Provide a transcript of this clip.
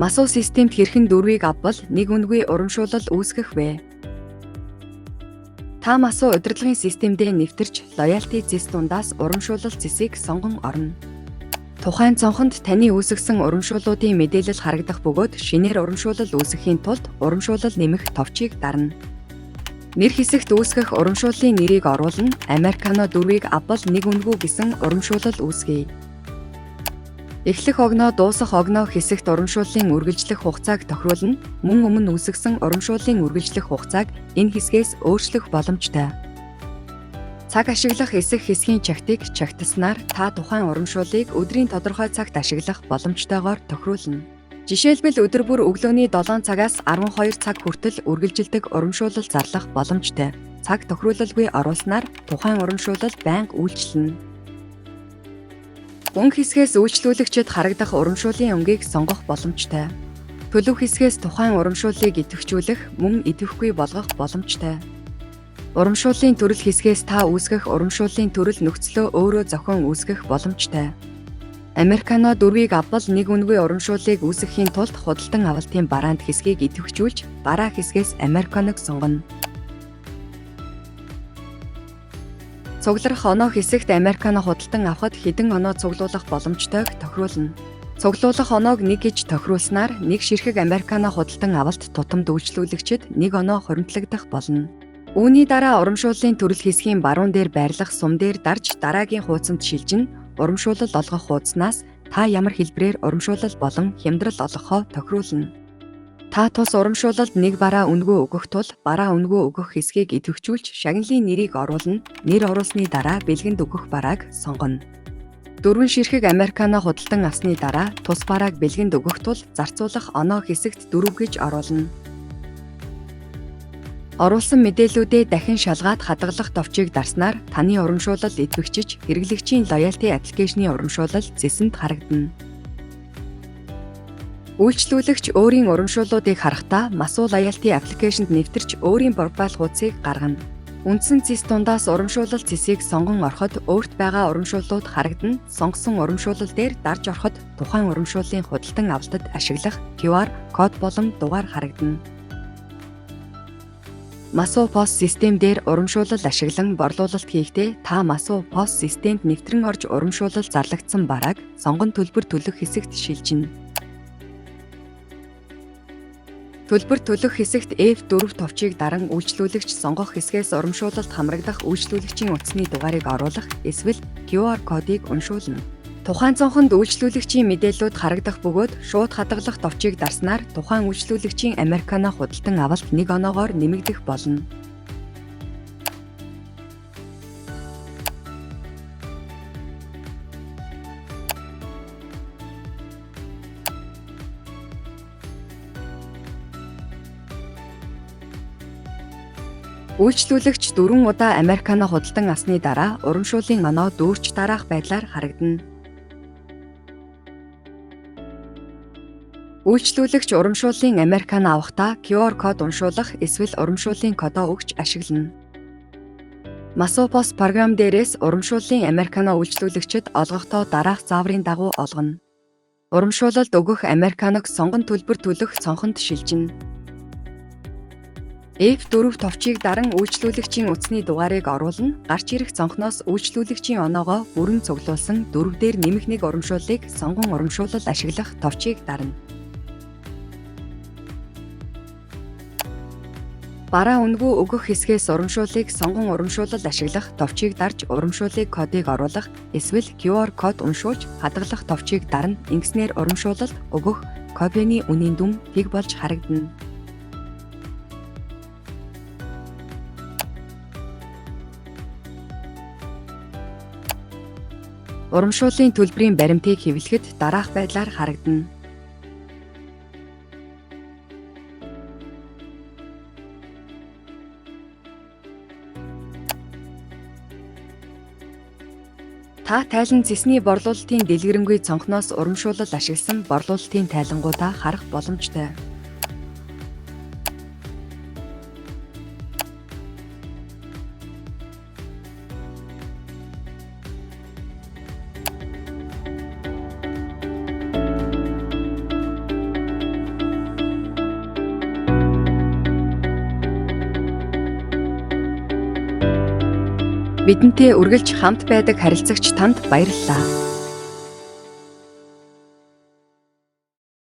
Масуу системд хэрхэн дөрвийг авбал нэг үнэгүй урамшуулал үүсгэх вэ? Та масуу удирдлагын системдээ нэвтэрч лоялти зэс дундаас урамшуулал зэсийг сонгон орно. Тухайн цонхонд таны үүсгэсэн урамшууллуудын мэдээлэл харагдах бөгөөд шинээр урамшуулал үүсгэхийн тулд урамшуулал нэмэх товчийг дарна. Нэр хэсэгт үүсгэх урамшууллын нэрийг оруулна. Американо 4-ийг авбал нэг үнэгүй гэсэн урамшуулал үүсгэе. Эхлэх огноо дуусах огноо хэсэгт урамшууллын үргэлжлэх хугацааг тохируулна. Мөн өмнө үүсгэсэн урамшууллын үргэлжлэх хугацааг энэ хэсгээс өөрчлөх боломжтой. Цаг ашиглах хэсгийн чагтыг чагтаснаар та тухайн урамшууллыг өдрийн тодорхой цагт ашиглах боломжтойгоор тохируулна. Жишээлбэл өдөр бүр өглөөний 7 цагаас 12 цаг хүртэл үргэлжилдэг урамшуулал зарлах боломжтой. Цаг тохируулалгүй оруулснаар тухайн урамшуулал байнга үйлчлэнэ. Гүн хэсгээс үйлчлүүлэгчид харагдах урамшууллын өнгийг сонгох боломжтой. Төлөв хэсгээс тухайн урамшууллыг идэвхжүүлэх, мөн идэвхгүй болгох боломжтой. Урамшууллын төрөл хэсгээс та үүсгэх урамшууллын төрөл нөхцлөө өөрөө зохион үүсгэх боломжтой. Американо 4-ийг авбал нэг үнэгүй урамшууллыг үүсгэхийн тулд худалдан авалтын бараанд хэсгийг идэвхжүүлж, бараа хэсгээс Американог сонгоно. Цугларах оноо хэсэгт Американо худалдан авахд хэдэн оноо цуглуулах боломжтойг тохируулна. Цуглуулах оноог 1 гэж тохируулснаар нэг ширхэг Американо худалдан авалт тутамд үйлчлүүлэгчид 1 оноо хуримтлагдах болно. Үүний дараа урамшууллын төрөл хэсгийн баруун дээр байрлах сум дээр дарж дараагийн хуудсанд шилжин урамшуулал олгох хуудаснаас та ямар хэлбэрээр урамшуулал болон хямдрал олгохоо тохируулна. Та тус урамшуулалд нэг бараа үнэгүй өгөх тул бараа үнэгүй өгөх хэсгийг идэвхжүүлж шагналын нэрийг оруулна. Нэр оруулсны дараа бэлгэнд өгөх барааг сонгоно. 4 ширхэг Американо худалдан авсны дараа тус барааг бэлгэнд өгөх тул зарцуулах оноо хэсэгт 4 гэж оруулна. Оруулсан мэдээллүүдээ дахин шалгаад хадгалах товчийг дарснаар таны урамшуулал идэвхжиж хэрэглэгчийн лоялти аппликейшны урамшуулал зэсэнд харагдана. Үйлчлүүлэгч өөрийн урамшууллуудыг харахтаа масуу лоялти аппликейшнд нэвтэрч өөрийн профайл хуудсыг гаргана. Үндсэн зэс дундаас урамшуулал зэсийг сонгон ороход өөрт байгаа урамшууллууд харагдана. Сонгосон урамшуулал дээр дарж ороход тухайн урамшууллын худалдан авалтад ашиглах QR код болон дугаар харагдана. Масуу POS систем дээр урамшуулал ашиглан борлуулалт хийхдээ та масуу POS системд нэвтрэн орж урамшуулал зарлагдсан барааг сонгон төлбөр төлөх хэсэгт шилжинэ. Төлбөр төлөх хэсэгт F4 товчийг даран үйлчлүүлэгч сонгох хэсгээс урамшуулалт хамрагдах үйлчлүүлэгчийн утасны дугаарыг оруулах эсвэл QR кодыг уншуулна. Тухайн цонхонд үйлчлүүлэгчийн мэдээллүүд харагдах бөгөөд шууд хадгалах товчийг дарснаар тухайн үйлчлүүлэгчийн Американо худалдан авалт 1 оноогоор нэмэгдэх болно. Үйлчлүүлэгч 4 удаа Американо худалдан авсны дараа урамшууллын оноо дүүрч дараах байдлаар харагдана. Үйлчлүүлэгч урамшууллын Американо авахдаа QR код уншуулах эсвэл урамшууллын кодоо өгч ашиглана. Масуу POS програм дээрээс урамшууллын Американо үйлчлүүлэгчид олгохдоо дараах зааврын дагуу олгоно. Урамшуулалд өгөх Американог сонгон төлбөр төлөх цонхонд шилжинэ. F4 товчийг даран үйлчлүүлэгчийн утасны дугаарыг оруулна. Гарч ирэх цонхноос үйлчлүүлэгчийн оноогоо бүрэн цуглуулсан 4 дээр нэмэх нэг урамшууллыг сонгон урамшуулал ашиглах товчийг дарна. Бараа үнэгүй өгөх хэсгээс урамшууллыг сонгон урамшуулал ашиглах товчийг дарж урамшууллыг кодыг оруулах эсвэл QR код уншуулж хадгалах товчийг дарна. Ингэснээр урамшуулалд өгөх копины үнийн дүн тэг болж харагдана. Урамшууллын төлбөрийн баримтыг хэвлэхэд дараах байдлаар харагдана. Та тайлан зэсний борлуулалтын дэлгэрэнгүй цонхноос урамшуулал ашигласан борлуулалтын тайлангуудаа харах боломжтой. Бидэнтэй үргэлж хамт байдаг харилцагч танд баярлалаа.